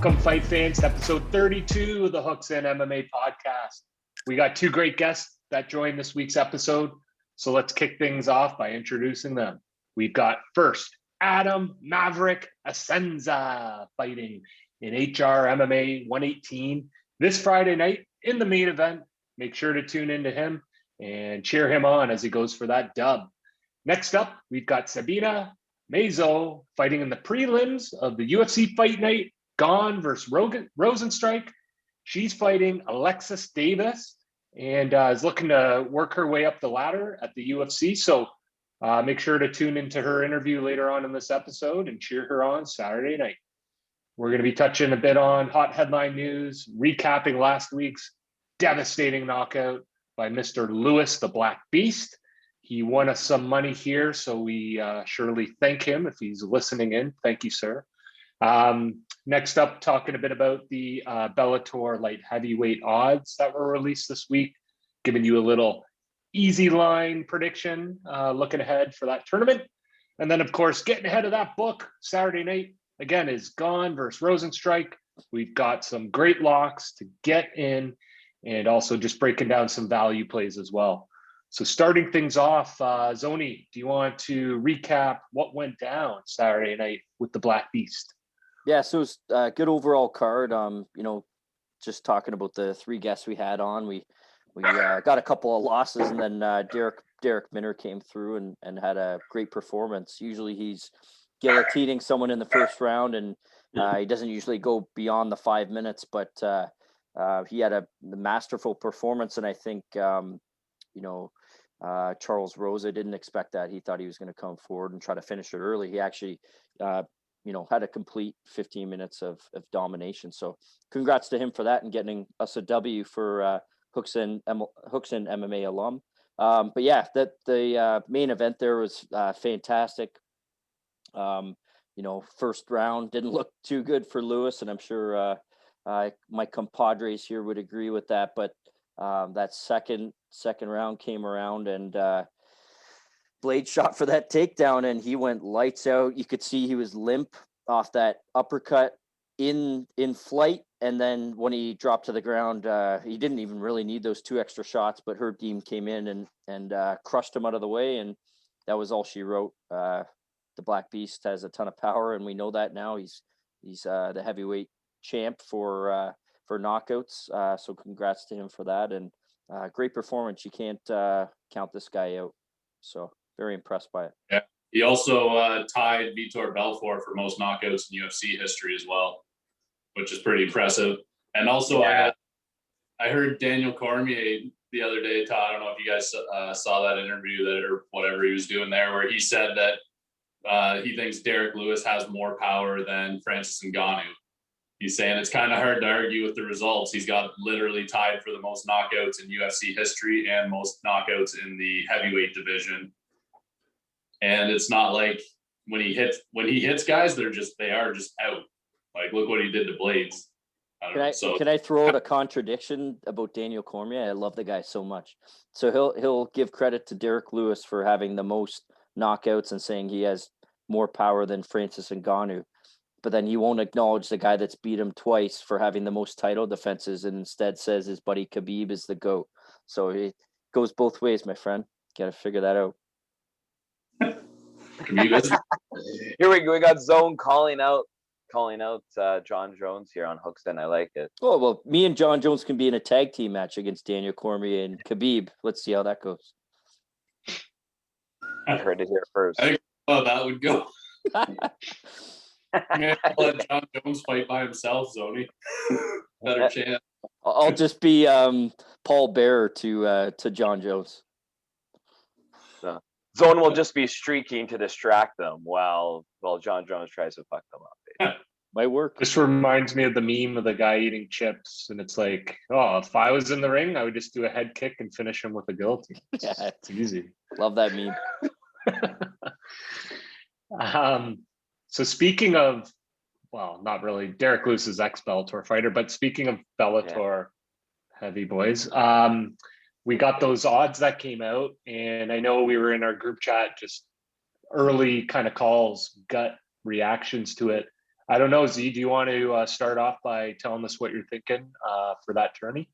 Welcome, fight fans, to episode 32 of the Hooks in MMA podcast. We got two great guests that joined this week's episode, so let's kick things off by introducing them. We've got first Adam Maverick Assenza fighting in HR MMA 118 this Friday night in the main event. Make sure to tune into him and cheer him on as he goes for that dub. Next up, we've got Sabina Mazo fighting in the prelims of the UFC Fight Night Gane versus Rozenstruik. She's fighting Alexis Davis and is looking to work her way up the ladder at the UFC. So make sure to tune into her interview later on in this episode and cheer her on Saturday night. We're going to be touching a bit on hot headline news, recapping last week's devastating knockout by Mr. Lewis, the Black Beast. He won us some money here, so we surely thank him if he's listening in. Thank you, sir. Next up, talking a bit about the Bellator light heavyweight odds that were released this week, giving you a little easy line prediction, looking ahead for that tournament. And then, of course, getting ahead of that book Saturday night, again, is Gane versus Rozenstruik. We've got some great locks to get in and also just breaking down some value plays as well. So starting things off, Zoni, do you want to recap what went down Saturday night with the Black Beast? Yeah, so it was a good overall card. Just talking about the three guests we had on, we got a couple of losses, and then Derek Minner came through and had a great performance. Usually he's guillotining someone in the first round, and he doesn't usually go beyond the 5 minutes, but he had a masterful performance, and I think Charles Rosa didn't expect that. He thought he was going to come forward and try to finish it early. He actually had a complete 15 minutes of domination. So congrats to him for that and getting us a W for Hooks in MMA alum. But yeah, the main event there was fantastic. First round didn't look too good for Lewis, and I'm sure my compadres here would agree with that. But that second round came around, and Blade shot for that takedown, and he went lights out. You could see he was limp off that uppercut in flight, and then when he dropped to the ground, he didn't even really need those two extra shots, but Herb Dean came in and crushed him out of the way, and that was all she wrote. The Black Beast has a ton of power, and we know that now. He's the heavyweight champ for knockouts, so congrats to him for that, and great performance. You can't count this guy out, so very impressed by it. Yeah, he also tied Vitor Belfort for most knockouts in UFC history as well, which is pretty impressive. And also, I heard Daniel Cormier the other day, Todd. I don't know if you guys saw that interview or whatever he was doing there, where he said that he thinks Derek Lewis has more power than Francis Ngannou. He's saying it's kind of hard to argue with the results. He's got literally tied for the most knockouts in UFC history and most knockouts in the heavyweight division. And it's not like when he hits guys, they are just out. Like, look what he did to Blades. Can I throw out a contradiction about Daniel Cormier? I love the guy so much. So he'll give credit to Derek Lewis for having the most knockouts and saying he has more power than Francis Ngannou. But then he won't acknowledge the guy that's beat him twice for having the most title defenses, and instead says his buddy Khabib is the GOAT. So it goes both ways, my friend. Got to figure that out. Here we go. We got Zone calling out John Jones here on Hooks In. I like it. Oh, well, me and John Jones can be in a tag team match against Daniel Cormier and Khabib. Let's see how that goes. I heard it here first. I think that would go. Man, let John Jones fight by himself, Zoni. Better chance. I'll just be Paul Bearer to John Jones. Zone will just be streaking to distract them while John Jones tries to fuck them up. Might work. This reminds me of the meme of the guy eating chips, and it's like, oh, if I was in the ring, I would just do a head kick and finish him with a guillotine. It's easy. Love that meme. So speaking of, well, not really Derek Lewis's ex-Bellator fighter, but speaking of Bellator heavy boys, we got those odds that came out, and I know we were in our group chat, just early kind of calls, gut reactions to it. I don't know, Z, do you want to start off by telling us what you're thinking for that tourney?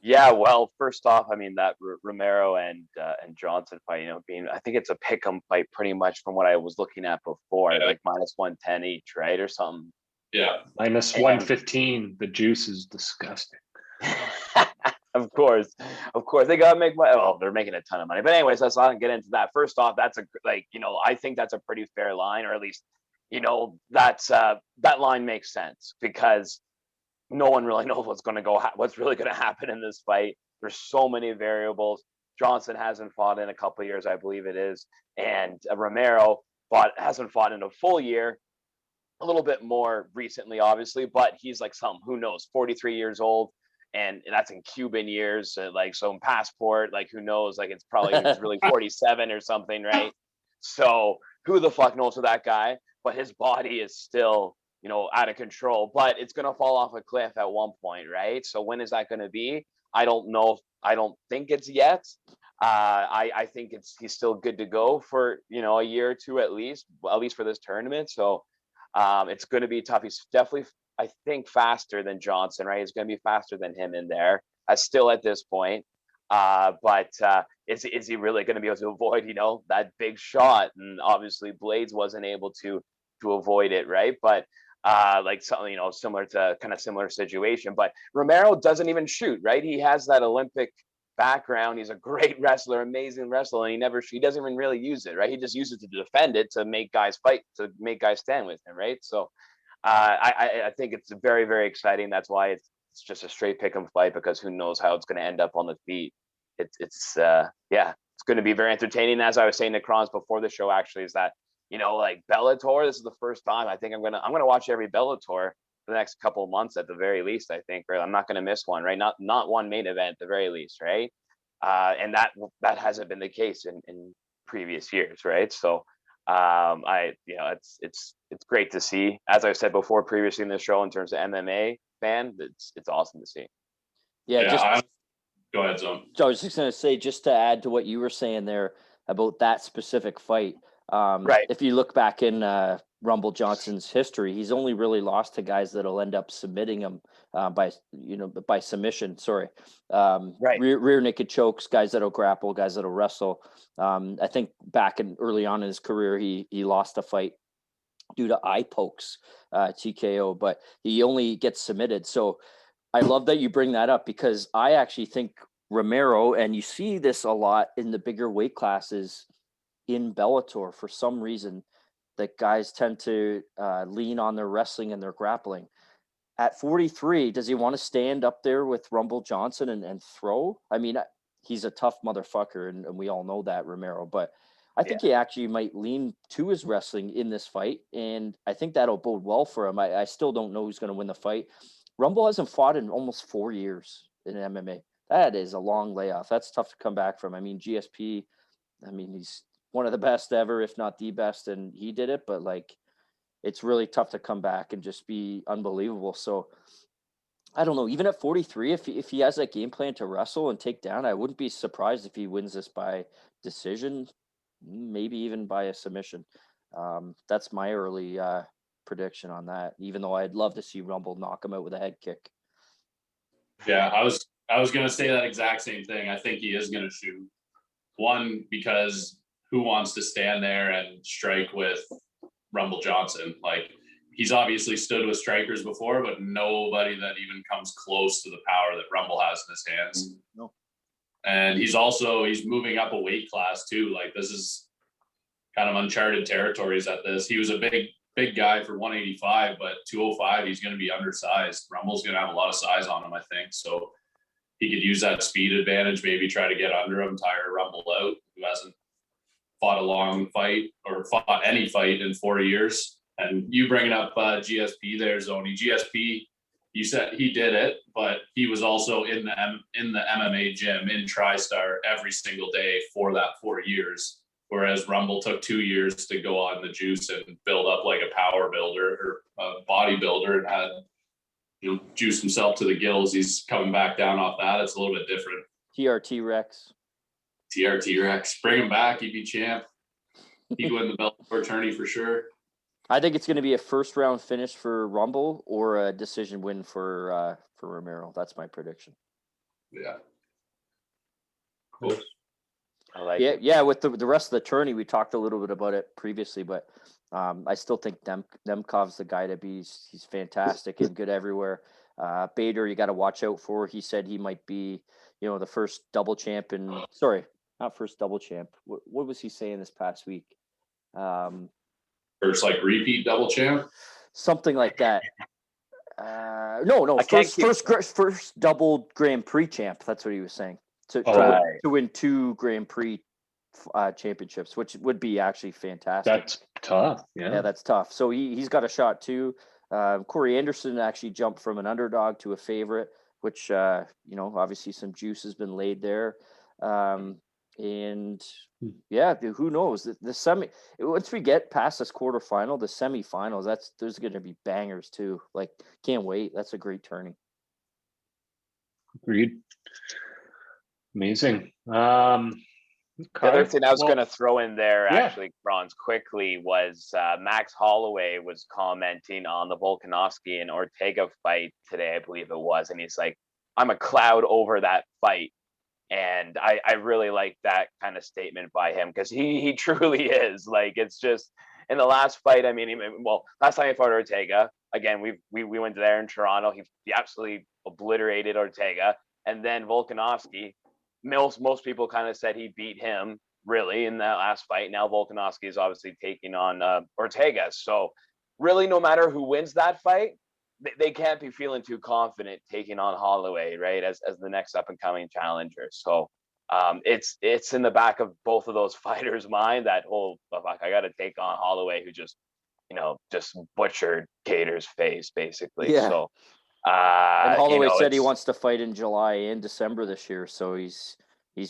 Yeah, well, first off, I mean that Romero and Johnson fight, I think it's a pick 'em fight pretty much from what I was looking at before, Yeah. like -110 each, right, or something. Yeah. -115. The juice is disgusting. Of course, they gotta make money. Well, they're making a ton of money, but anyways, let's not get into that. First off, that's I think that's a pretty fair line, or at least, that's that line makes sense because no one really knows what's really going to happen in this fight. There's so many variables. Johnson hasn't fought in a couple of years, I believe it is, and Romero hasn't fought in a full year. A little bit more recently, obviously, but he's like who knows, 43 years old, and that's in Cuban years, so in passport, like who knows, like it's probably he's really 47 or something, right? So who the fuck knows with that guy? But his body is still out of control, but it's going to fall off a cliff at one point, right? So when is that going to be? I don't know. I don't think it's yet. I think he's still good to go for, a year or two at least for this tournament. So it's going to be tough. He's definitely, I think, faster than Johnson, right? He's going to be faster than him in there, still at this point. But is he really going to be able to avoid, that big shot? And obviously Blades wasn't able to avoid it, right? But like something, similar situation. But Romero doesn't even shoot, right? He has that Olympic background. He's a great wrestler, amazing wrestler, and he doesn't even really use it, right? He just uses it to defend it, to make guys fight, to make guys stand with him, right? So I think it's very, very exciting. That's why it's just a straight pick 'em fight, because who knows how it's going to end up on the feet. It's going to be very entertaining. As I was saying to Kronz before the show, actually, is that like Bellator, this is the first time I think I'm gonna watch every Bellator for the next couple of months at the very least. I think, or I'm not gonna miss one, right? Not one main event at the very least, right? And that hasn't been the case in previous years, right? So it's great to see. As I said before previously in the show, in terms of MMA fan, it's awesome to see. Yeah, go ahead, Zone. So I was just going to say, just to add to what you were saying there about that specific fight. Right. If you look back in Rumble Johnson's history, he's only really lost to guys that'll end up submitting him by submission. Sorry. Right. Rear naked chokes, guys that'll grapple, guys that'll wrestle. I think back early on in his career, he lost a fight due to eye pokes, TKO, but he only gets submitted. So I love that you bring that up, because I actually think Romero, and you see this a lot in the bigger weight classes in Bellator, for some reason, that guys tend to lean on their wrestling and their grappling. At 43, does he want to stand up there with Rumble Johnson and throw? I mean, he's a tough motherfucker, and we all know that, Romero, but I think he actually might lean to his wrestling in this fight, and I think that'll bode well for him. I still don't know who's going to win the fight. Rumble hasn't fought in almost 4 years in MMA. That is a long layoff. That's tough to come back from. I mean, GSP, he's one of the best ever, if not the best, and he did it, but like, it's really tough to come back and just be unbelievable. So I don't know, even at 43, if he has that game plan to wrestle and take down, I wouldn't be surprised if he wins this by decision, maybe even by a submission. That's my early prediction on that, even though I'd love to see Rumble knock him out with a head kick. Yeah, I was going to say that exact same thing. I think he is going to shoot. One, because who wants to stand there and strike with Rumble Johnson? Like, he's obviously stood with strikers before, but nobody that even comes close to the power that Rumble has in his hands. No. And he's moving up a weight class too. Like, this is kind of uncharted territories at this. He was a big guy for 185, but 205, he's going to be undersized. Rumble's going to have a lot of size on him, I think. So he could use that speed advantage, maybe try to get under him, tire Rumble out, who hasn't fought a long fight or fought any fight in 4 years. And you bringing up GSP there, Zoni. GSP, you said he did it, but he was also in the MMA gym in TriStar every single day for that 4 years. Whereas Rumble took 2 years to go on the juice and build up like a power builder or a bodybuilder, and had juice himself to the gills. He's coming back down off that. It's a little bit different. TRT Rex. TRT Rex. Bring him back. He'd be champ. He'd win the Bellator tourney for sure. I think it's going to be a first round finish for Rumble or a decision win for Romero. That's my prediction. Yeah. Cool. I like Yeah, it. yeah. With the rest of the tourney, we talked a little bit about it previously, but I still think Nemkov's the guy to be. He's fantastic and good everywhere. Bader, you got to watch out for. He said he might be, the first double champ. Sorry, not first double champ. What was he saying this past week? First, like, repeat double champ. Something like that. No. First double Grand Prix champ. That's what he was saying. To win 2 Grand Prix championships, which would be actually fantastic. That's tough. Yeah, that's tough. So he's got a shot too. Corey Anderson actually jumped from an underdog to a favorite, which obviously some juice has been laid there. And yeah, who knows? The semi. Once we get past this quarterfinal, the semifinals, there's going to be bangers too. Like, can't wait. That's a great tourney. Agreed. Amazing. The other thing I was going to throw in there, yeah. actually, Franz, quickly, was Max Holloway was commenting on the Volkanovski and Ortega fight today, I believe it was. And he's like, I'm a cloud over that fight. And I really like that kind of statement by him, because he truly is. Like, it's just, in the last fight, I mean, last time he fought Ortega, again, we went there in Toronto. He absolutely obliterated Ortega. And then Volkanovski, most people kind of said he beat him really in that last fight. Now Volkanovski is obviously taking on Ortega. So really, no matter who wins that fight, they can't be feeling too confident taking on Holloway, right, as the next up and coming challenger. So it's in the back of both of those fighters' mind, that whole, I got to take on Holloway, who just butchered Cater's face basically. Yeah. So and Holloway said he wants to fight in July and December this year, so he's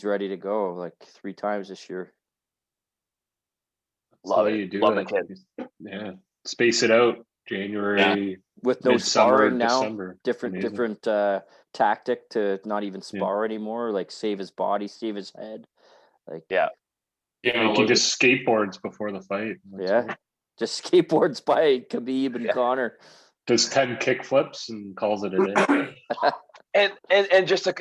ready to go like 3 times this year. Love it. Love the kid. Yeah, space it out. January with no sparring now. December. Different tactic to not even spar anymore. Like, save his body, save his head. Like, he just skateboards before the fight. Just skateboards by Khabib and Connor. Does 10 kick flips and calls it a day. and just and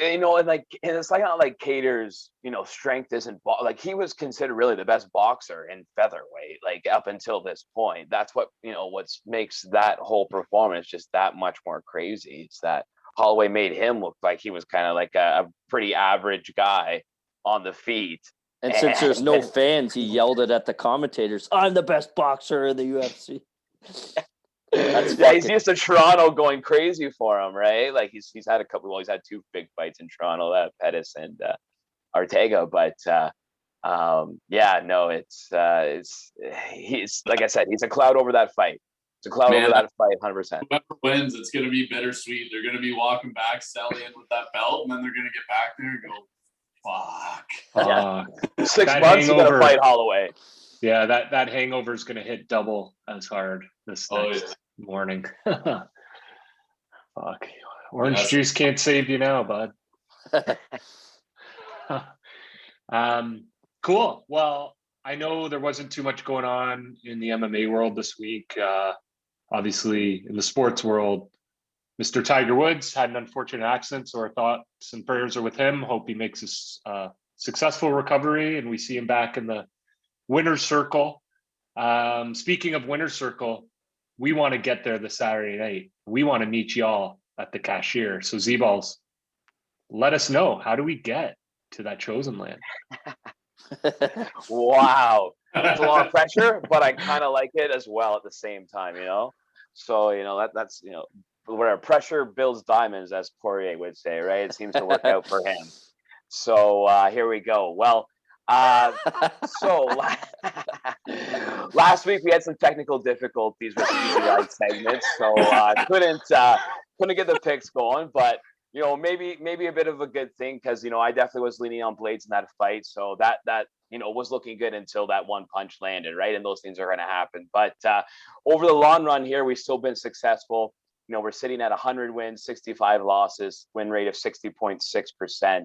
it's like, not like Cater's strength isn't like, he was considered really the best boxer in featherweight, like, up until this point. That's what what makes that whole performance just that much more crazy. It's that Holloway made him look like he was kind of like a pretty average guy on the feet. And since there's no fans, he yelled it at the commentators, "I'm the best boxer in the UFC." He's used to Toronto going crazy for him, right? Like, he's had he's had 2 big fights in Toronto, Pettis and Ortega, but he's, like I said, he's a cloud over that fight. It's a cloud over that fight, 100%. Whoever wins, it's going to be bittersweet. They're going to be walking back, selling with that belt, and then they're going to get back there and go, fuck. 6 months, you got to fight Holloway. Yeah, that hangover is going to hit double as hard this next morning. Fuck. Orange juice can't save you now, bud. Cool. Well, I know there wasn't too much going on in the MMA world this week. Obviously, in the sports world, Mr. Tiger Woods had an unfortunate accident, so our thoughts and prayers are with him. Hope he makes a successful recovery and we see him back in the winner's circle. Speaking of winner's circle, we want to get there this Saturday night. We want to meet y'all at the Cashier. So Z-Balls, let us know, how do we get to that chosen land? Wow. It's a lot of pressure, but I kind of like it as well at the same time, So, that's, where pressure builds diamonds, as Poirier would say, right? It seems to work out for him. So here we go. Well, so last week we had some technical difficulties with the EDI segment, so couldn't get the picks going, but maybe a bit of a good thing, because I definitely was leaning on Blades in that fight, so that was looking good until that one punch landed, right? And those things are going to happen, but over the long run here, we've still been successful. We're sitting at 100 wins, 65 losses, win rate of 60.6%.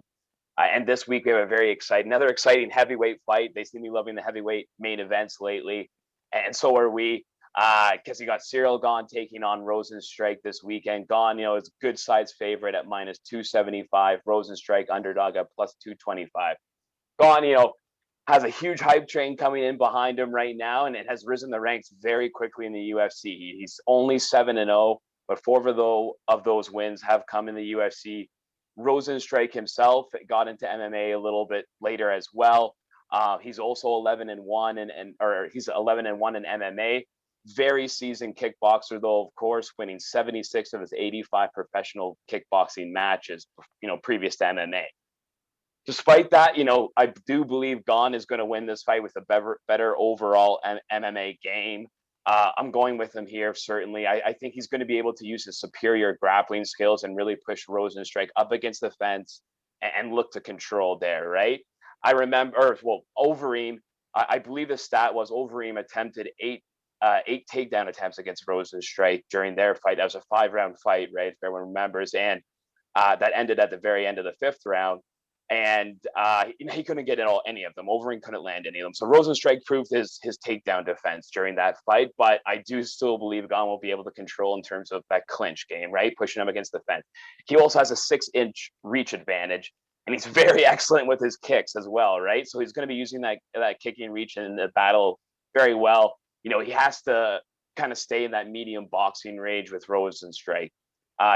And this week we have another exciting heavyweight fight. They seem to be loving the heavyweight main events lately, and so are we. because you got Cyril Gane taking on Rozenstruik this weekend. Gane, is a good size favorite at minus 275. Rozenstruik underdog at plus 225. Gane, has a huge hype train coming in behind him right now, and it has risen the ranks very quickly in the UFC. He's only 7-0, but 4 of those wins have come in the UFC. Rozenstruik himself got into MMA a little bit later as well. He's also 11-1 or he's 11-1 in MMA. Very seasoned kickboxer, though, of course, winning 76 of his 85 professional kickboxing matches, previous to MMA. Despite that, I do believe Gane is going to win this fight with a better overall MMA game. I'm going with him here, certainly. I think he's going to be able to use his superior grappling skills and really push Rozenstruik up against the fence and look to control there, right? I remember, Overeem, I believe the stat was Overeem attempted eight takedown attempts against Rozenstruik during their fight. That was a 5-round fight, right? If everyone remembers. And that ended at the very end of the 5th round. And he couldn't get any of them. Overeem couldn't land any of them. So Rozenstruik proved his takedown defense during that fight. But I do still believe Gane will be able to control in terms of that clinch game, right? Pushing him against the fence. He also has a 6-inch reach advantage. And he's very excellent with his kicks as well, right? So he's going to be using that kicking reach in the battle very well. He has to kind of stay in that medium boxing range with Rozenstruik.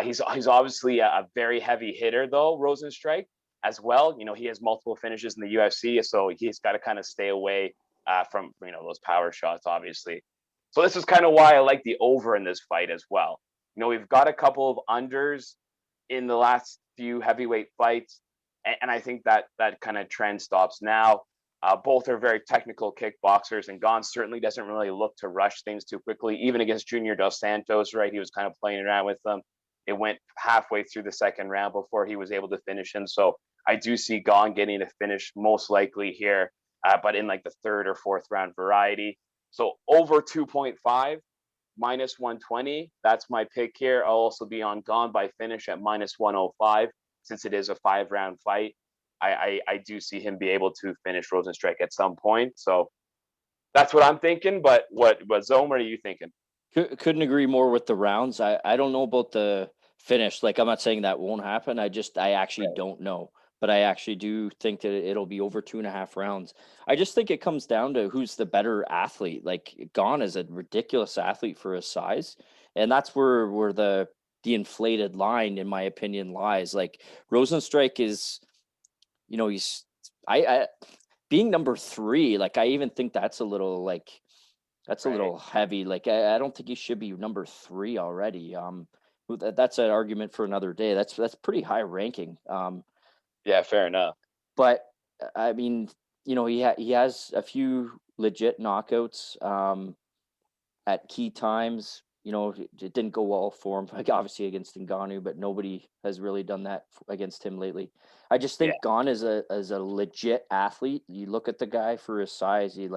He's obviously a very heavy hitter, though, Rozenstruik, as well. He has multiple finishes in the UFC, so he's got to kind of stay away from those power shots, obviously. So this is kind of why I like the over in this fight as well. We've got a couple of unders in the last few heavyweight fights, and I think that kind of trend stops now. Both are very technical kickboxers, and Gane certainly doesn't really look to rush things too quickly. Even against Junior Dos Santos, right? He was kind of playing around with them. It went halfway through the 2nd round before he was able to finish him. So I do see Gane getting a finish most likely here, but in like the 3rd or 4th round variety. So over 2.5, minus 120. That's my pick here. I'll also be on Gane by finish at minus 105, since it is a 5-round fight. I do see him be able to finish Rozenstruik at some point. So that's what I'm thinking. But what Zome are you thinking? Couldn't agree more with the rounds. I don't know about the finish. Like, I'm not saying that won't happen. I actually don't know. But I actually do think that it'll be over 2.5 rounds. I just think it comes down to who's the better athlete. Like, Gane is a ridiculous athlete for his size. And that's where the inflated line, in my opinion, lies. Like, Rozenstruik is, he's being number 3. Like, I even think that's a little little heavy. Like, I don't think he should be number 3 already. That's an argument for another day. That's pretty high ranking. Yeah, fair enough. But I mean, he has a few legit knockouts at key times. It didn't go well for him, like obviously against Ngannou, but nobody has really done that against him lately. I just think Gane is a legit athlete. You look at the guy for his size, he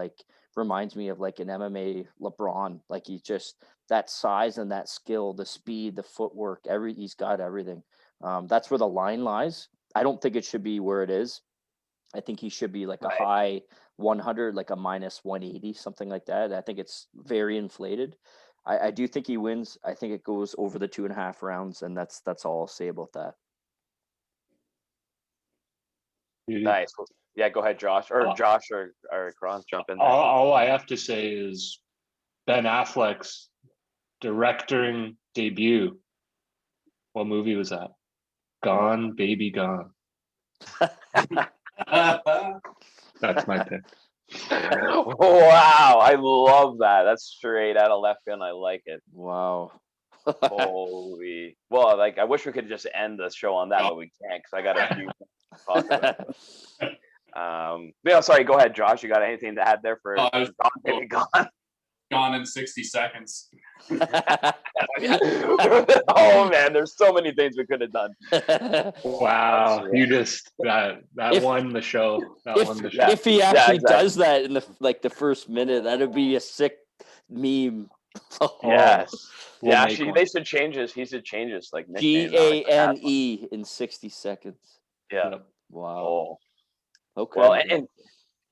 reminds me of like an MMA LeBron. Like, he's just that size and that skill, the speed, the footwork, he's got everything. That's where the line lies. I don't think it should be where it is. I think he should be like a high 100, like a minus 180, something like that. I think it's very inflated. I do think he wins. I think it goes over the 2.5 rounds, and that's all I'll say about that. Nice. Yeah, go ahead, Josh. Or Josh or Kron, jump in there. All I have to say is Ben Affleck's directing debut. What movie was that? Gone, Baby Gone. That's my pick. Wow, I love that. That's straight out of left field. I like it. Wow. Holy. Well, like, I wish we could just end the show on that, but we can't, because I got a few things to talk about. Yeah, sorry, go ahead, Josh. You got anything to add there for Gone, Baby Gone? Gone in 60 seconds. Oh man, there's so many things we could have done. Wow, you just that won the show. If he actually does that in the first minute, that'd be a sick meme. Yes. Yeah, they should change this. He should change this, like Gane in 60 seconds. Yeah. Wow. Oh. Okay. Well, and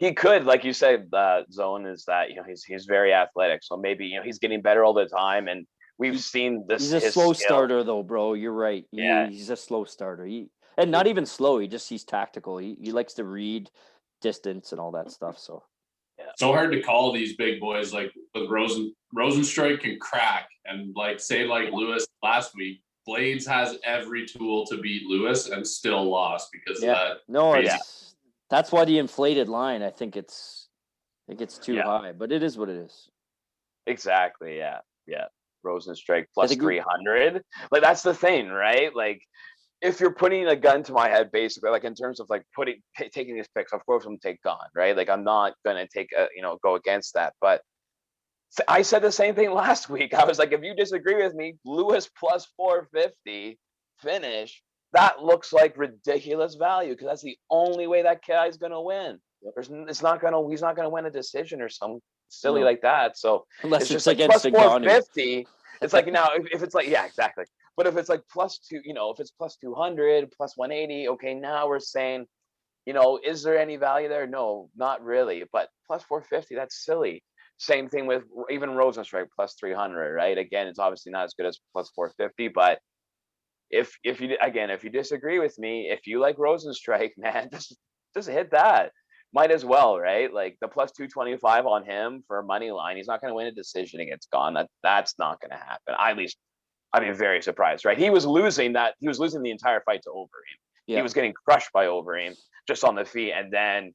He could, like you said, Zone, is that he's very athletic, so maybe he's getting better all the time, and we've seen this. He's a his slow skill. starter, though, bro. You're right. Yeah. He's a slow starter. And not even slow. He's tactical. He likes to read distance and all that stuff. So So hard to call these big boys like with Rozenstruik can crack, and like Lewis last week. Blades has every tool to beat Lewis and still lost because of that. No, that's why the inflated line. I think it's too high, but it is what it is. Exactly. Yeah. Rozenstruik plus 300. Like, that's the thing, right? Like, if you're putting a gun to my head, basically, like in terms of like taking these picks, of course I'm gonna take Gane, right? Like, I'm not gonna go against that. But I said the same thing last week. I was like, if you disagree with me, Lewis plus 450 finish, that looks like ridiculous value, because that's the only way that guy's gonna win. He's not gonna win a decision or some silly like that. So unless it's just like plus against 450. It's like, now if it's like, yeah, exactly. But if it's like plus two, if it's plus 200, plus 180, okay, now we're saying, is there any value there? No, not really. But plus 450, that's silly. Same thing with even Rozenstruik plus 300, right? Again, it's obviously not as good as plus 450, but if you disagree with me, if you like Rozenstruik, man, just hit that. Might as well, right? Like, the plus 225 on him for money line, he's not going to win a decision against Gane. That's not going to happen. At least I'd be very surprised, right? He was losing the entire fight to Overeem. Yeah. He was getting crushed by Overeem just on the feet, and then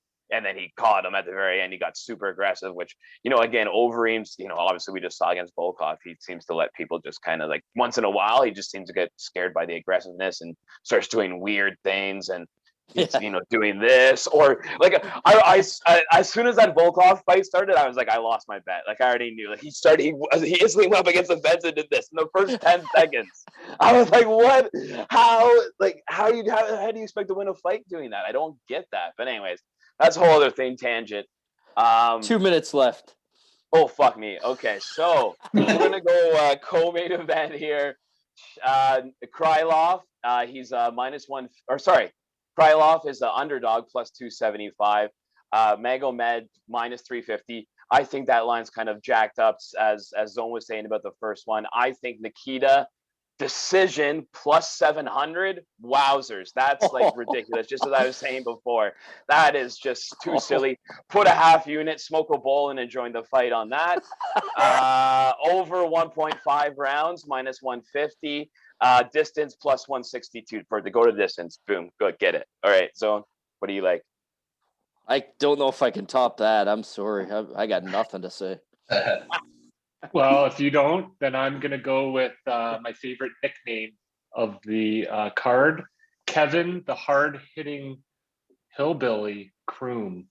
he caught him at the very end. He got super aggressive, which, again, Overeem's, obviously we just saw against Volkov, he seems to let people just kind of, like, once in a while, he just seems to get scared by the aggressiveness and starts doing weird things, and he's, doing this, or like, I as soon as that Volkov fight started, I was like, I lost my bet. Like, I already knew. Like, he instantly went up against the fence and did this in the first 10 seconds. I was like, what? How do you expect to win a fight doing that? I don't get that. But anyways, that's a whole other thing, tangent. 2 minutes left. Oh, fuck me. Okay, so we're gonna go co-main event here. Krylov, he's -1, or sorry. Krylov is the underdog plus 275. Magomed -350. I think that line's kind of jacked up, as Zone was saying about the first one. I think Nikita decision plus 700. Wowzers, that's like ridiculous. Just as I was saying before, that is just too silly. Put a half unit, smoke a bowl, and join the fight on that. Over 1.5 rounds -150. Distance plus 162 for the go to distance. Boom, good, get it. All right, Zone, what do you like? I don't know if I can top that. I'm sorry, I got nothing to say. Well, if you don't, then I'm gonna go with my favorite nickname of the card, Kevin, the hard-hitting hillbilly Kroom.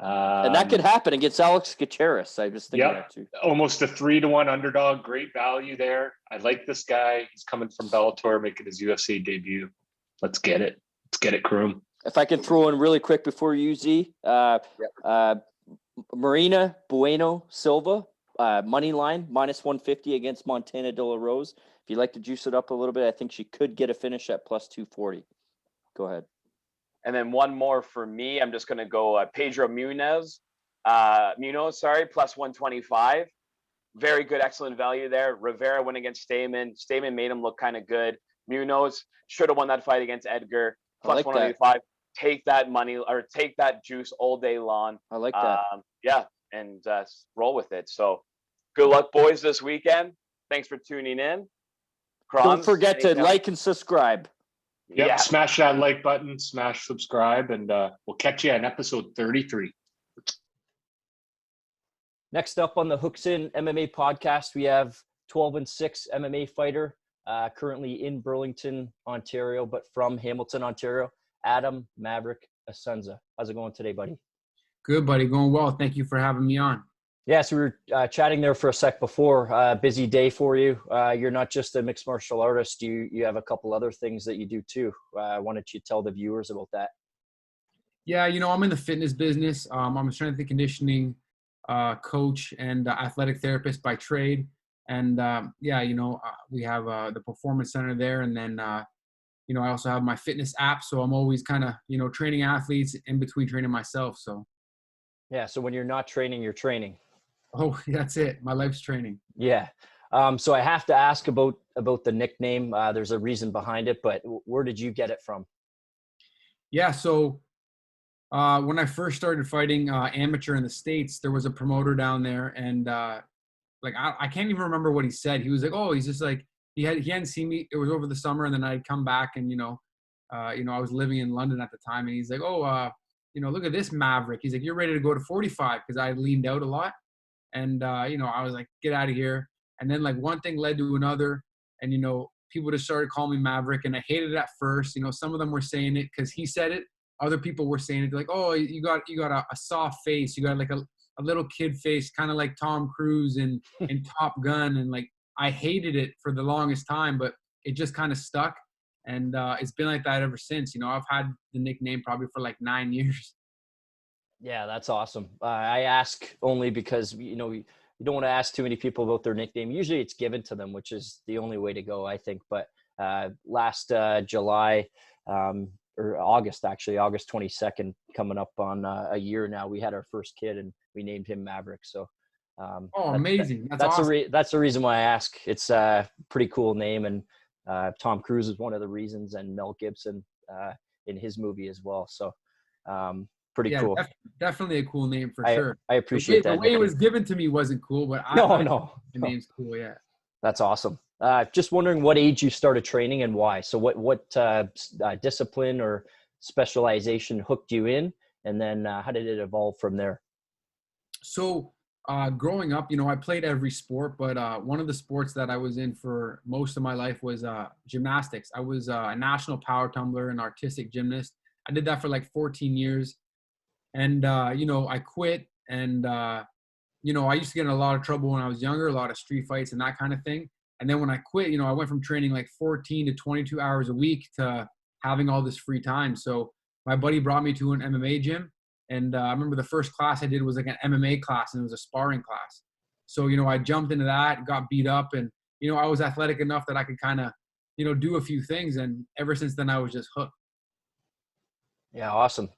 And that could happen against Alex Gutierrez. I was thinking that too. Almost a 3-1 underdog. Great value there. I like this guy. He's coming from Bellator, making his UFC debut. Let's get it. Kroom. If I can throw in really quick before you, Z, Marina Bueno Silva, money line -150 against Montana De La Rose. If you'd like to juice it up a little bit, I think she could get a finish at plus 240. Go ahead. And then one more for me. I'm just going to go Pedro Munoz, plus 125. Very good, excellent value there. Rivera went against Stamen. Stamen made him look kind of good. Munoz should have won that fight against Edgar. Plus 185. Take that money, or take that juice all day long. I like that. And roll with it. So good luck, boys, this weekend. Thanks for tuning in. Krons, don't forget to like and subscribe. Yep, smash that like button, smash subscribe, and we'll catch you on episode 33. Next up on the Hooks In MMA podcast, we have 12-6 MMA fighter, currently in Burlington, Ontario, but from Hamilton, Ontario, Adam Maverick Assenza. How's it going today, buddy? Good, buddy. Going well. Thank you for having me on. Yeah, so we were chatting there for a sec before. Busy day for you. You're not just a mixed martial artist. You have a couple other things that you do too. Why don't you tell the viewers about that? Yeah, I'm in the fitness business. I'm a strength and conditioning coach and athletic therapist by trade. And we have the performance center there. And then, I also have my fitness app. So I'm always kind of, training athletes in between training myself. So Yeah. So when you're not training, you're training. Oh, that's it. My life's training. Yeah. So I have to ask about the nickname. There's a reason behind it, but where did you get it from? Yeah. So when I first started fighting amateur in the States, there was a promoter down there, and like I can't even remember what he said. He was like, "Oh, he's just like he hadn't seen me. It was over the summer, and then I'd come back, and I was living in London at the time, and he's like, "Oh, look at this Maverick." He's like, "You're ready to go to 45?" Because I leaned out a lot, and I was like, "Get out of here." And then like one thing led to another, and people just started calling me Maverick, and I hated it at first. Some of them were saying it because he said it. Other people were saying it like, "Oh, you got a soft face. You got like a little kid face, kind of like Tom Cruise in Top Gun." And like I hated it for the longest time, but it just kind of stuck, and it's been like that ever since. I've had the nickname probably for like 9 years. Yeah, that's awesome. I ask only because you don't want to ask too many people about their nickname. Usually, it's given to them, which is the only way to go, I think. But last July or August, actually, August 22nd, coming up on a year now, we had our first kid, and we named him Maverick. So, Amazing! That's awesome. That's the reason why I ask. It's a pretty cool name, and Tom Cruise is one of the reasons, and Mel Gibson in his movie as well. So. Pretty cool. Definitely a cool name for sure. I appreciate that. The way it was given to me wasn't cool, but no. The name's cool. Yeah. That's awesome. Just wondering what age you started training and why. So what discipline or specialization hooked you in, and then how did it evolve from there? So growing up, I played every sport, but one of the sports that I was in for most of my life was gymnastics. I was a national power tumbler and artistic gymnast. I did that for like 14 years. And, I quit, and, I used to get in a lot of trouble when I was younger, a lot of street fights and that kind of thing. And then when I quit, I went from training like 14 to 22 hours a week to having all this free time. So my buddy brought me to an MMA gym. And I remember the first class I did was like an MMA class, and it was a sparring class. So, I jumped into that, got beat up, and, I was athletic enough that I could kind of, do a few things. And ever since then, I was just hooked. Yeah, awesome.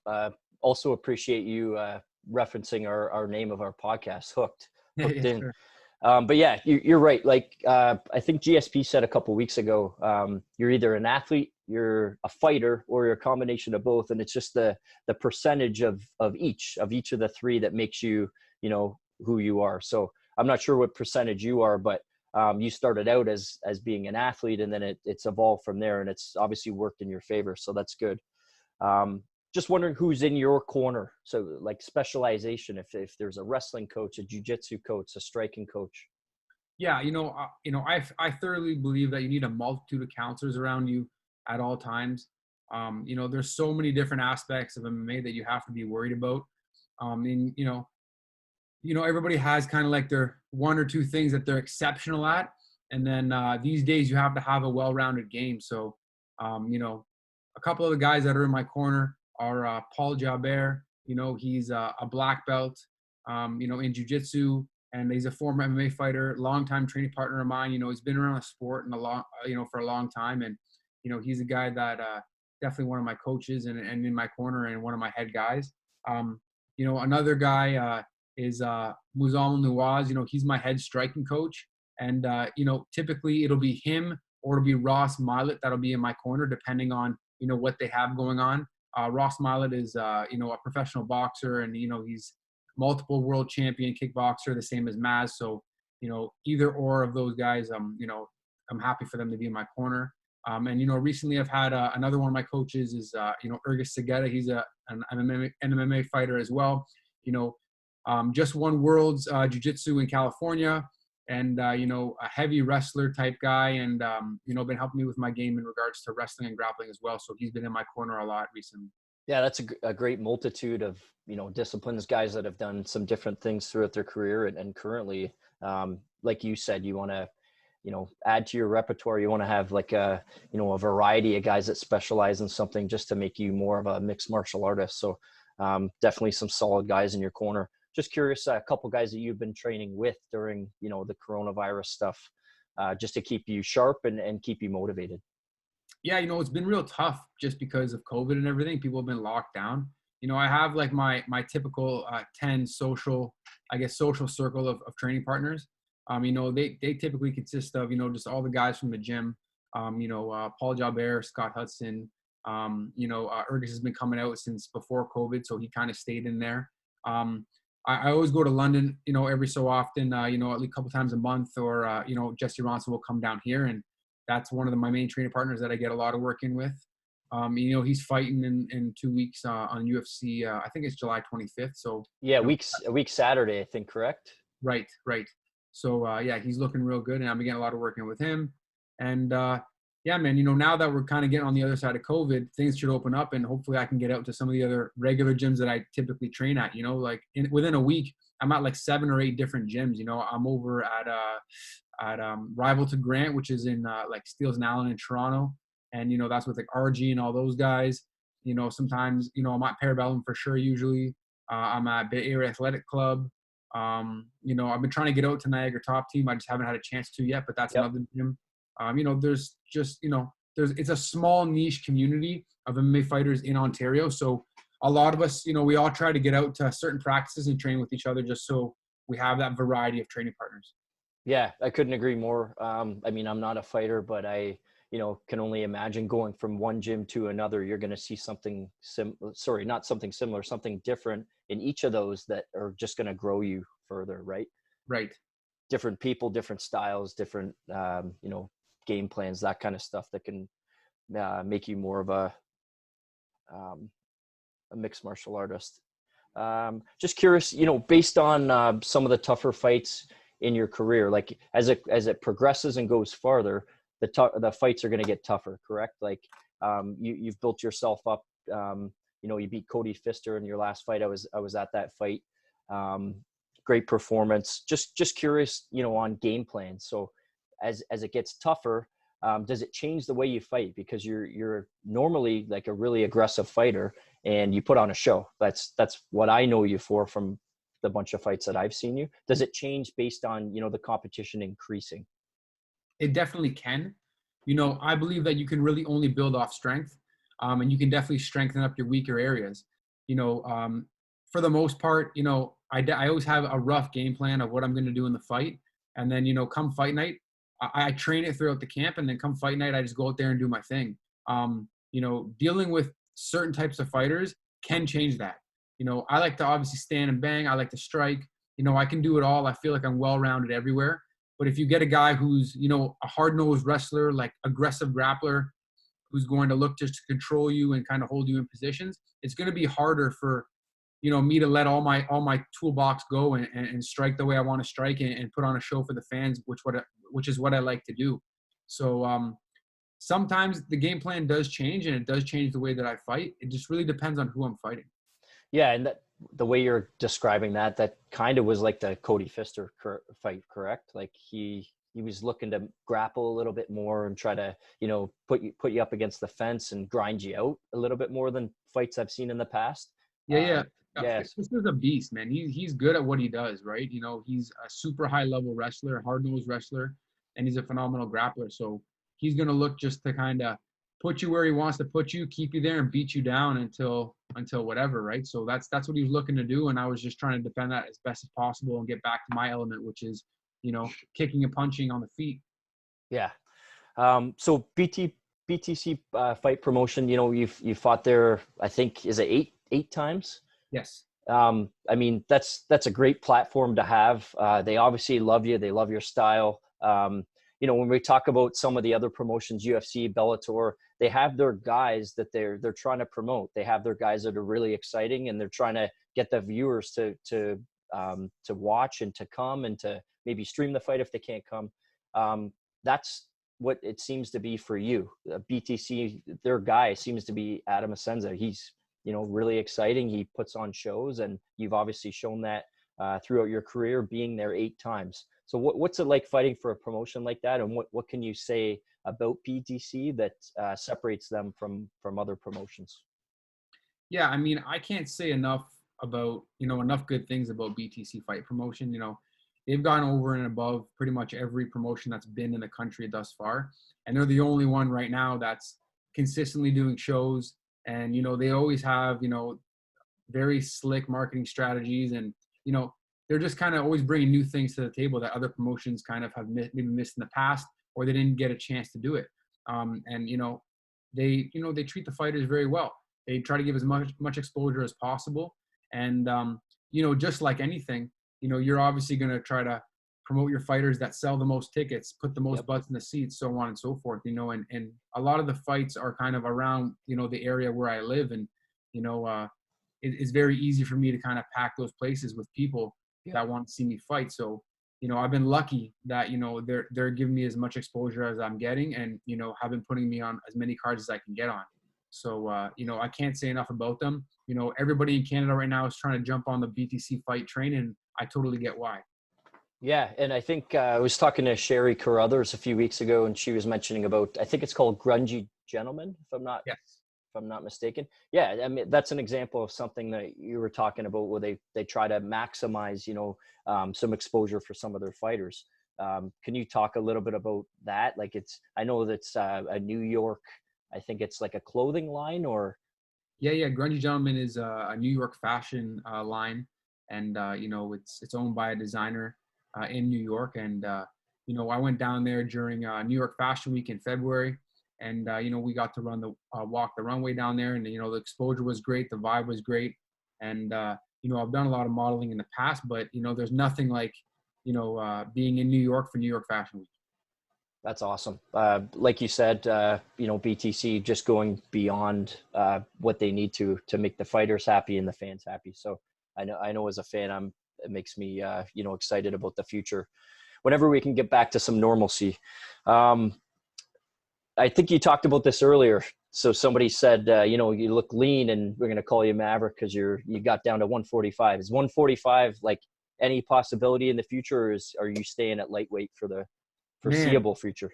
Also appreciate you referencing our name of our podcast, Hooked In. Sure. But yeah, you're right. Like I think GSP said a couple of weeks ago, you're either an athlete, you're a fighter, or you're a combination of both. And it's just the percentage of each of the three that makes you, who you are. So I'm not sure what percentage you are, but you started out as being an athlete, and then it's evolved from there, and it's obviously worked in your favor. So that's good. Just wondering who's in your corner. So like specialization, if there's a wrestling coach, a jiu-jitsu coach, a striking coach. Yeah. I thoroughly believe that you need a multitude of counselors around you at all times. There's so many different aspects of MMA that you have to be worried about. And, everybody has kind of like their one or two things that they're exceptional at. And then these days you have to have a well-rounded game. So, a couple of the guys that are in my corner are Paul Jabert. He's a black belt, in jiu-jitsu, and he's a former MMA fighter, longtime training partner of mine. He's been around the sport for a long time. And, he's a guy that definitely one of my coaches and in my corner and one of my head guys. Another guy is Muzamil Nawaz. He's my head striking coach. And, typically it'll be him or it'll be Ross Milet that'll be in my corner, depending on, what they have going on. Ross Milet is, a professional boxer, and, he's multiple world champion kickboxer, the same as Maz. So, either or of those guys, I'm happy for them to be in my corner. And, recently I've had another one of my coaches is, Urgis Segeta. He's an MMA fighter as well. Just won Worlds Jiu-Jitsu in California. And, a heavy wrestler type guy, and, been helping me with my game in regards to wrestling and grappling as well. So he's been in my corner a lot recently. Yeah, that's a great multitude of, disciplines, guys that have done some different things throughout their career. And currently, like you said, you want to, add to your repertoire. You want to have like a variety of guys that specialize in something just to make you more of a mixed martial artist. So definitely some solid guys in your corner. Just curious, a couple guys that you've been training with during, the coronavirus stuff, just to keep you sharp and keep you motivated. Yeah, it's been real tough just because of COVID and everything. People have been locked down. I have like my typical 10 social circle of training partners. They typically consist of, just all the guys from the gym. Paul Jalbert, Scott Hudson. Ergus has been coming out since before COVID, so he kind of stayed in there. I always go to London, every so often, at least a couple times a month, or, Jesse Ronson will come down here, and that's one of my main training partners that I get a lot of work in with. He's fighting in 2 weeks on UFC. I think it's July 25th. So yeah, a week Saturday, I think, correct? Right. So he's looking real good, and I'm getting a lot of work in with him. And yeah, man, now that we're kind of getting on the other side of COVID, things should open up, and hopefully I can get out to some of the other regular gyms that I typically train at. Within a week, I'm at like 7 or 8 different gyms. I'm over at Rival to Grant, which is in like Steeles and Allen in Toronto. And, that's with like RG and all those guys. Sometimes, I'm at Parabellum for sure. Usually I'm at Bay Area Athletic Club. I've been trying to get out to Niagara Top Team. I just haven't had a chance to yet, but that's another gym. There's just, it's a small niche community of MMA fighters in Ontario. So a lot of us, we all try to get out to certain practices and train with each other just so we have that variety of training partners. Yeah, I couldn't agree more. I'm not a fighter, but I can only imagine going from one gym to another. You're going to see something not something similar, something different in each of those that are just going to grow you further, right? Right. Different people, different styles, different, game plans, that kind of stuff that can make you more of a mixed martial artist. Just curious, based on some of the tougher fights in your career, like as it progresses and goes farther, the fights are going to get tougher, correct? Like you've built yourself up. You beat Cody Pfister in your last fight. I was at that fight. Great performance. Just curious, on game plan. So as it gets tougher, does it change the way you fight? Because you're normally like a really aggressive fighter, and you put on a show. That's what I know you for from the bunch of fights that I've seen you. Does it change based on the competition increasing? It definitely can. I believe that you can really only build off strength, and you can definitely strengthen up your weaker areas. For the most part, I always have a rough game plan of what I'm going to do in the fight. And then, come fight night, I train it throughout the camp, and then come fight night, I just go out there and do my thing. Dealing with certain types of fighters can change that. I like to obviously stand and bang. I like to strike. I can do it all. I feel like I'm well-rounded everywhere. But if you get a guy who's, a hard-nosed wrestler, like aggressive grappler, who's going to look just to control you and kind of hold you in positions, it's going to be harder for, me to let all my toolbox go and strike the way I want to strike and put on a show for the fans, which is what I like to do. So sometimes the game plan does change, and it does change the way that I fight. It just really depends on who I'm fighting. Yeah, and the way you're describing that kind of was like the Cody Pfister fight, correct? Like he was looking to grapple a little bit more and try to, put you up against the fence and grind you out a little bit more than fights I've seen in the past. Yeah. Yes. This is a beast, man. He's good at what he does, right? He's a super high level wrestler, a hard-nosed wrestler, and he's a phenomenal grappler. So he's going to look just to kind of put you where he wants to put you, keep you there, and beat you down until whatever, right? So that's what he was looking to do, and I was just trying to defend that as best as possible and get back to my element, which is, kicking and punching on the feet. Yeah. So BTC fight promotion, you fought there, I think, is it eight times? Yes. That's a great platform to have. They obviously love you. They love your style. When we talk about some of the other promotions, UFC, Bellator, they have their guys that they're trying to promote. They have their guys that are really exciting, and they're trying to get the viewers to watch and to come and to maybe stream the fight if they can't come. That's what it seems to be for you. BTC, their guy seems to be Adam Assenza. He's really exciting. He puts on shows, and you've obviously shown that throughout your career, being there 8 times. So what's it like fighting for a promotion like that? And what can you say about BTC that separates them from other promotions? Yeah, I can't say enough about, enough good things about BTC fight promotion. They've gone over and above pretty much every promotion that's been in the country thus far. And they're the only one right now that's consistently doing shows. And, they always have, very slick marketing strategies, and you know, they're just kind of always bringing new things to the table that other promotions kind of have maybe missed in the past, or they didn't get a chance to do it. And you know, they treat the fighters very well. They try to give as much exposure as possible, and you know, just like anything, you know, you're obviously going to try to promote your fighters that sell the most tickets, put the most butts in the seats, so on and so forth, you know, and a lot of the fights are kind of around, you know, the area where I live. And, you know, it's very easy for me to kind of pack those places with people that want to see me fight. So, you know, I've been lucky that, you know, they're giving me as much exposure as I'm getting, and, you know, have been putting me on as many cards as I can get on. So, you know, I can't say enough about them. You know, everybody in Canada right now is trying to jump on the BTC fight train, and I totally get why. Yeah, and I think I was talking to Sherry Carruthers a few weeks ago, and she was mentioning about, I think it's called Grungy Gentlemen, if I'm not mistaken. Yeah, I mean, that's an example of something that you were talking about, where they try to maximize, you know, some exposure for some of their fighters. Can you talk a little bit about that? Like, I know that's a New York, I think it's like a clothing line, or? Yeah. Grungy Gentleman is a New York fashion line, and you know, it's owned by a designer in New York. And you know, I went down there during New York Fashion Week in February, and you know, we got to walk the runway down there, and you know, the exposure was great, the vibe was great, and you know, I've done a lot of modeling in the past, but you know, there's nothing like, you know, being in New York for New York Fashion Week. That's awesome. Like you said, you know, BTC just going beyond what they need to make the fighters happy and the fans happy. So I know as a fan, it makes me, you know, excited about the future. Whenever we can get back to some normalcy. I think you talked about this earlier. So somebody said, you know, you look lean, and we're going to call you Maverick because you got down to 145. Is 145 like any possibility in the future, or are you staying at lightweight for the foreseeable future?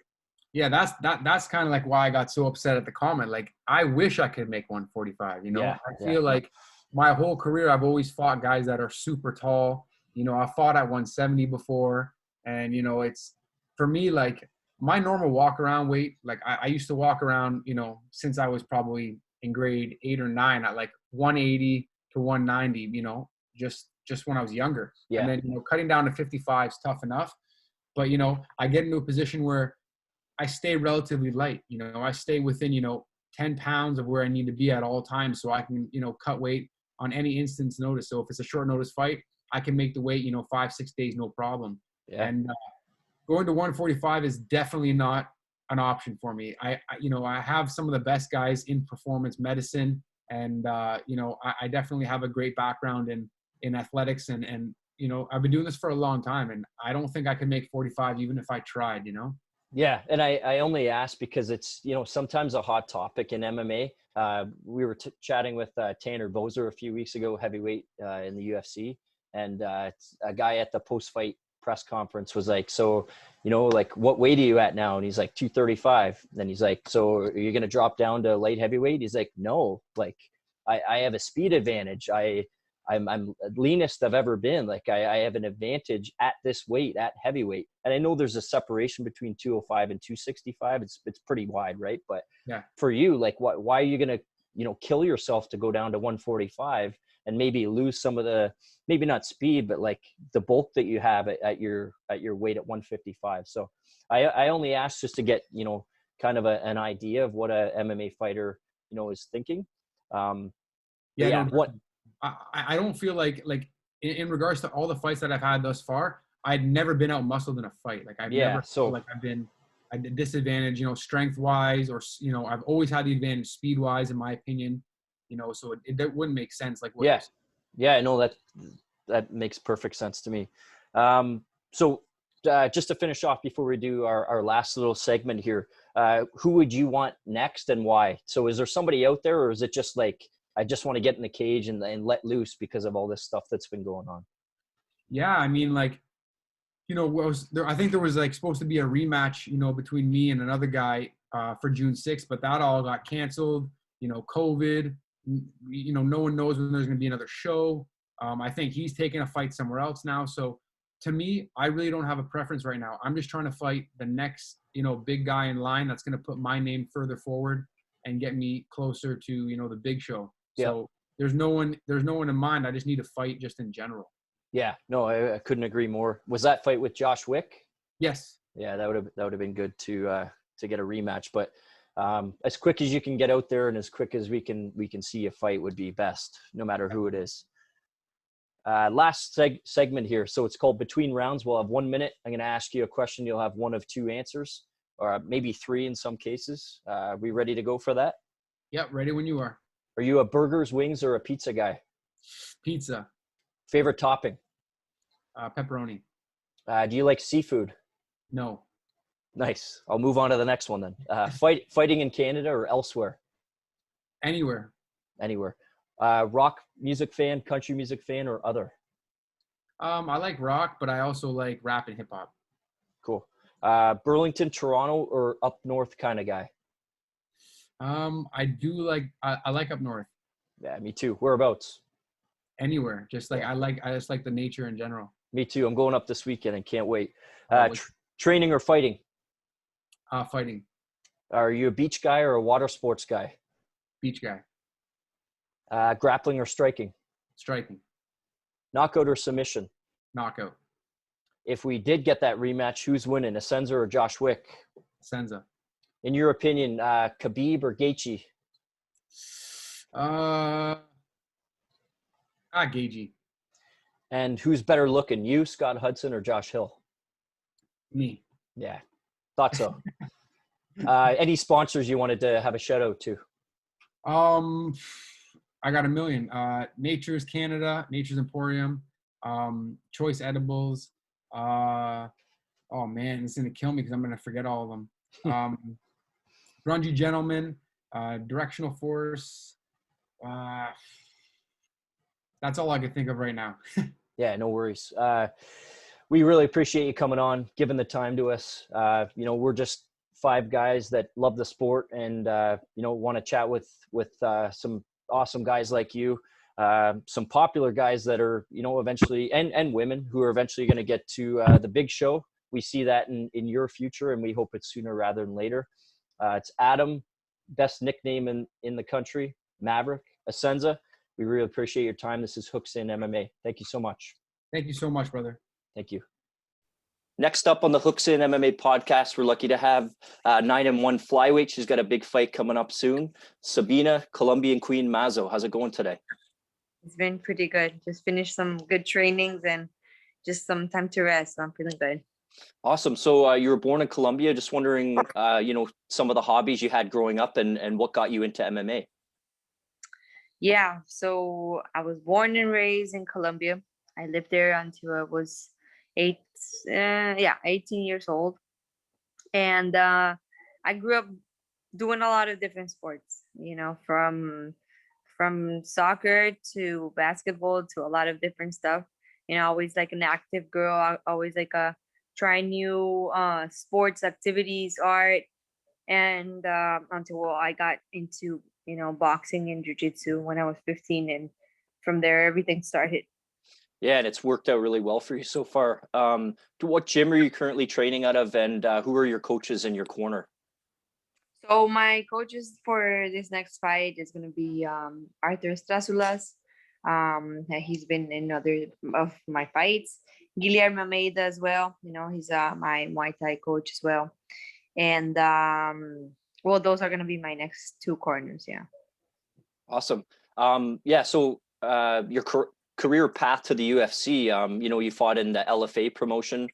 Yeah, that's kind of like why I got so upset at the comment. Like, I wish I could make 145, you know. I feel like my whole career I've always fought guys that are super tall. You know, I fought at 170 before, and you know, it's, for me, like, my normal walk around weight, like I used to walk around, you know, since I was probably in grade 8 or 9 at like 180 to 190, you know, just when I was younger. And then, you know, cutting down to 55 is tough enough. But, you know, I get into a position where I stay relatively light. You know, I stay within, you know, 10 pounds of where I need to be at all times, so I can, you know, cut weight on any instance notice. So if it's a short notice fight, I can make the weight, you know, 5-6 days, no problem. And going to 145 is definitely not an option for me. You know, I have some of the best guys in performance medicine, and you know, I definitely have a great background in athletics, and you know, I've been doing this for a long time, and I don't think I could make 45 even if I tried, you know? Yeah. And I only ask because it's, you know, sometimes a hot topic in MMA. We were chatting with Tanner Bozer a few weeks ago, heavyweight in the UFC. And a guy at the post-fight press conference was like, so, you know, like, what weight are you at now? And he's like, 235. Then he's like, so are you going to drop down to light heavyweight? He's like, no, like, I have a speed advantage. I'm leanest I've ever been. Like, I have an advantage at this weight, at heavyweight. And I know there's a separation between 205 and 265. It's pretty wide, right? But for you, like, why are you going to, you know, kill yourself to go down to 145 and maybe lose some of the, maybe not speed, but like the bulk that you have at your weight at 155. So I only asked just to get, you know, kind of an idea of what a MMA fighter, you know, is thinking. I don't feel like in regards to all the fights that I've had thus far, I'd never been out-muscled in a fight. Like, I've never felt like I've been at a disadvantage, you know, strength-wise, or, you know, I've always had the advantage speed-wise, in my opinion, you know, so it wouldn't make sense. Like, what I know that makes perfect sense to me. So just to finish off before we do our last little segment here, who would you want next and why? So is there somebody out there, or is it just like, I just want to get in the cage and let loose because of all this stuff that's been going on? Yeah, I mean, like, you know, I think there was like supposed to be a rematch, you know, between me and another guy for June 6th, but that all got canceled. You know, COVID. You know, no one knows when there's going to be another show. I think he's taking a fight somewhere else now. So to me, I really don't have a preference right now. I'm just trying to fight the next, you know, big guy in line that's going to put my name further forward and get me closer to, you know, the big show. So there's no one in mind. I just need to fight just in general. Yeah, no, I couldn't agree more. Was that fight with Josh Wick? Yes. Yeah, that would have been good to get a rematch. But as quick as you can get out there and as quick as we can see a fight would be best, no matter who it is. Last segment here. So it's called Between Rounds. We'll have 1 minute. I'm going to ask you a question. You'll have one of two answers, or maybe three in some cases. Are we ready to go for that? Yep, ready when you are. Are you a burgers, wings, or a pizza guy? Pizza. Favorite topping? Pepperoni. Do you like seafood? No. Nice. I'll move on to the next one then. Fighting in Canada or elsewhere? Anywhere. Anywhere. Rock music fan, country music fan, or other? I like rock, but I also like rap and hip hop. Cool. Burlington, Toronto, or up north kind of guy? I do like I like up north. Yeah, me too. Whereabouts? Anywhere. Just like I just like the nature in general. Me too. I'm going up this weekend and can't wait. Oh, Training or fighting? Fighting. Are you a beach guy or a water sports guy? Beach guy. Grappling or striking? Striking. Knockout or submission? Knockout. If we did get that rematch, who's winning, Assenza or Josh Wick? Senza. In your opinion, Khabib or Gaethje? Gagey. And who's better looking, you, Scott Hudson, or Josh Hill? Me. Yeah, thought so. Any sponsors you wanted to have a shout out to? I got a million. Nature's Canada, Nature's Emporium, Choice Edibles. Oh man, it's gonna kill me because I'm gonna forget all of them. Grungy Gentleman, Directional Force. That's all I can think of right now. Yeah, no worries. We really appreciate you coming on, giving the time to us. We're just five guys that love the sport and, want to chat with some awesome guys like you, some popular guys that are, eventually, and women who are eventually going to get to the big show. We see that in your future, and we hope it's sooner rather than later. It's Adam, best nickname in the country, Maverick, Assenza. We really appreciate your time. This is Hooks in MMA. Thank you so much. Thank you so much, brother. Thank you. Next up on the Hooks in MMA podcast, we're lucky to have 9-1 flyweight. She's got a big fight coming up soon. Sabina, Colombian Queen Mazo. How's it going today? It's been pretty good. Just finished some good trainings and just some time to rest. So I'm feeling good. Awesome. So you were born in Colombia. Just wondering, some of the hobbies you had growing up and what got you into MMA. Yeah. So I was born and raised in Colombia. I lived there until I was 18 years old. And I grew up doing a lot of different sports, from soccer to basketball to a lot of different stuff. Always like an active girl, always like try new sports activities, art. And until I got into, boxing and jiu-jitsu when I was 15. And from there, everything started. Yeah, and it's worked out really well for you so far. What gym are you currently training out of, and who are your coaches in your corner? So my coaches for this next fight is going to be Arthur Strasulas. He's been in other of my fights. Guillermo Almeida as well. He's my Muay Thai coach as well. And those are going to be my next two corners. Yeah. Awesome. So your career path to the UFC, you fought in the LFA promotion,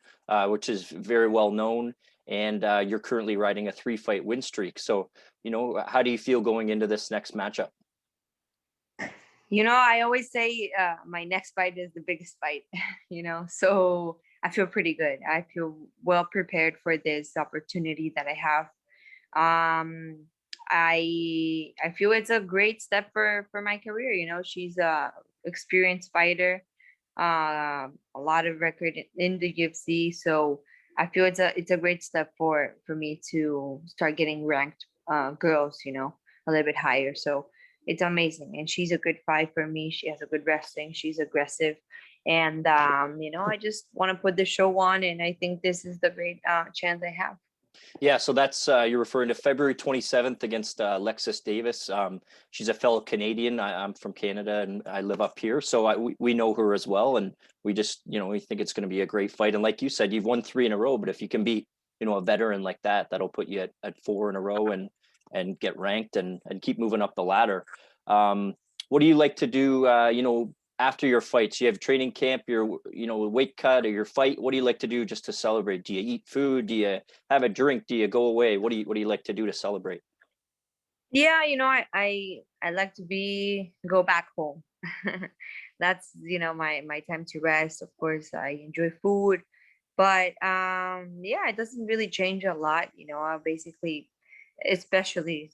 which is very well known, and you're currently riding a 3-fight win streak. So, how do you feel going into this next matchup? I always say my next fight is the biggest fight, so I feel pretty good. I feel well prepared for this opportunity that I have. I feel it's a great step for my career. She's a experienced fighter, a lot of record in the UFC. So I feel it's a great step for me to start getting ranked girls, a little bit higher. So it's amazing. And she's a good fight for me. She has a good wrestling. She's aggressive. And, I just want to put the show on. And I think this is the great chance I have. Yeah, so that's you're referring to February 27th against Alexis Davis. She's a fellow Canadian. I'm from Canada and I live up here, so we know her as well, and we just we think it's going to be a great fight. And like you said, you've won 3 in a row, but if you can beat a veteran like that, that'll put you at 4 in a row and get ranked and keep moving up the ladder. What do you like to do? After your fights, you have training camp, your weight cut or your fight. What do you like to do just to celebrate? Do you eat food? Do you have a drink? Do you go away? What do you like to do to celebrate? Yeah, I like to go back home. That's my time to rest. Of course, I enjoy food, but yeah, it doesn't really change a lot. I basically, especially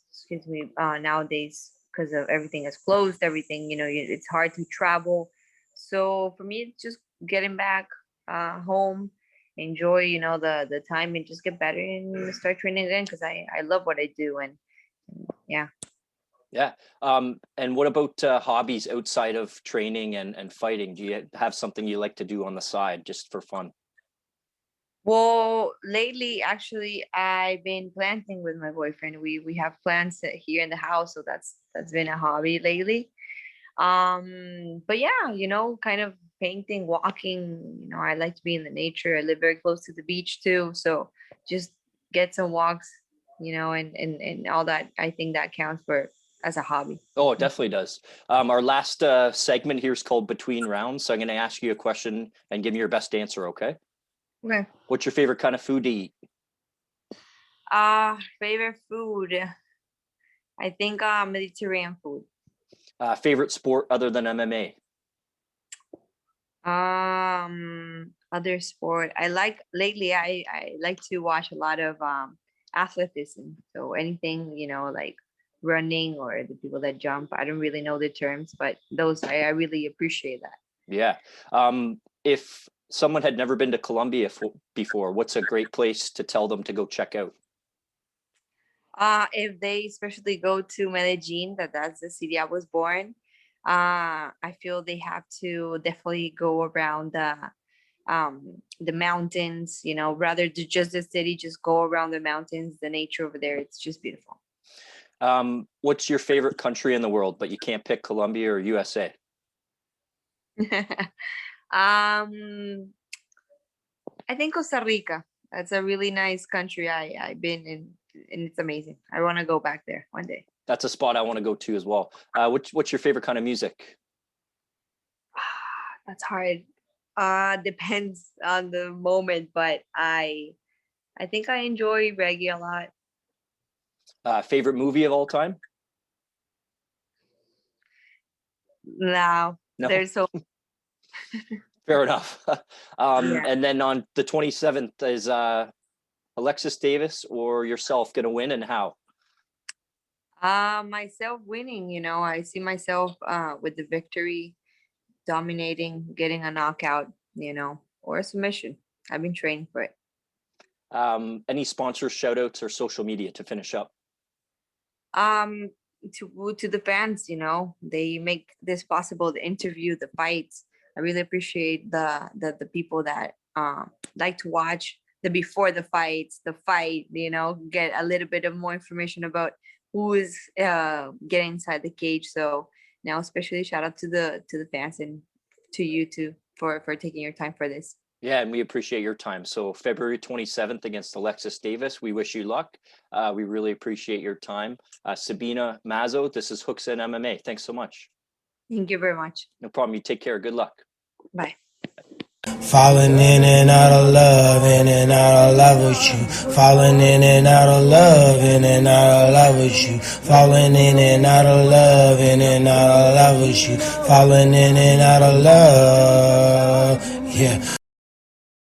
nowadays, because of everything is closed, everything, it's hard to travel. So for me, it's just getting back home, enjoy, the time, and just get better and start training again, because I love what I do. And yeah. Yeah. And what about hobbies outside of training and fighting? Do you have something you like to do on the side just for fun? Well, lately, actually, I've been planting with my boyfriend. We have plants here in the house, so that's been a hobby lately. But yeah, kind of painting, walking. I like to be in the nature. I live very close to the beach too, so just get some walks. And all that. I think that counts as a hobby. Oh, it definitely does. Our last segment here is called Between Rounds. So I'm going to ask you a question and give me your best answer. Okay. Okay. What's your favorite kind of food to eat? Favorite food. I think Mediterranean food. Favorite sport other than MMA? Other sport. I like to watch a lot of athleticism. So anything, like running or the people that jump. I don't really know the terms, but those I really appreciate that. Yeah. If someone had never been to Colombia before, what's a great place to tell them to go check out? If they especially go to Medellin, that's the city I was born, I feel they have to definitely go around the mountains, rather than just the city, just go around the mountains, the nature over there. It's just beautiful. What's your favorite country in the world, but you can't pick Colombia or USA? I think Costa Rica. That's a really nice country. I've been in, and it's amazing. I want to go back there one day. That's a spot I want to go to as well. What's your favorite kind of music? That's hard. Depends on the moment, but I think I enjoy reggae a lot. Favorite movie of all time? No. There's so Fair enough. Yeah. And then on the 27th, is Alexis Davis or yourself going to win, and how? Myself winning, I see myself with the victory, dominating, getting a knockout, or a submission. I've been training for it. Any sponsor shout outs or social media to finish up? To the fans, they make this possible, the interview, the fights. I really appreciate the people that like to watch the before the fights, the fight, get a little bit of more information about who is getting inside the cage. So now especially shout out to the fans and to you too for taking your time for this. Yeah, and we appreciate your time. So February 27th against Alexis Davis. We wish you luck. We really appreciate your time. Sabina Mazo, this is Hooks in MMA. Thanks so much. Thank you very much. No problem. You take care. Good luck. Bye. Falling in and out of love, in and out of love with you. Falling in and out of love, in and out of love with you. Falling in and out of love, in and out of love with you. Falling in and out of love, yeah.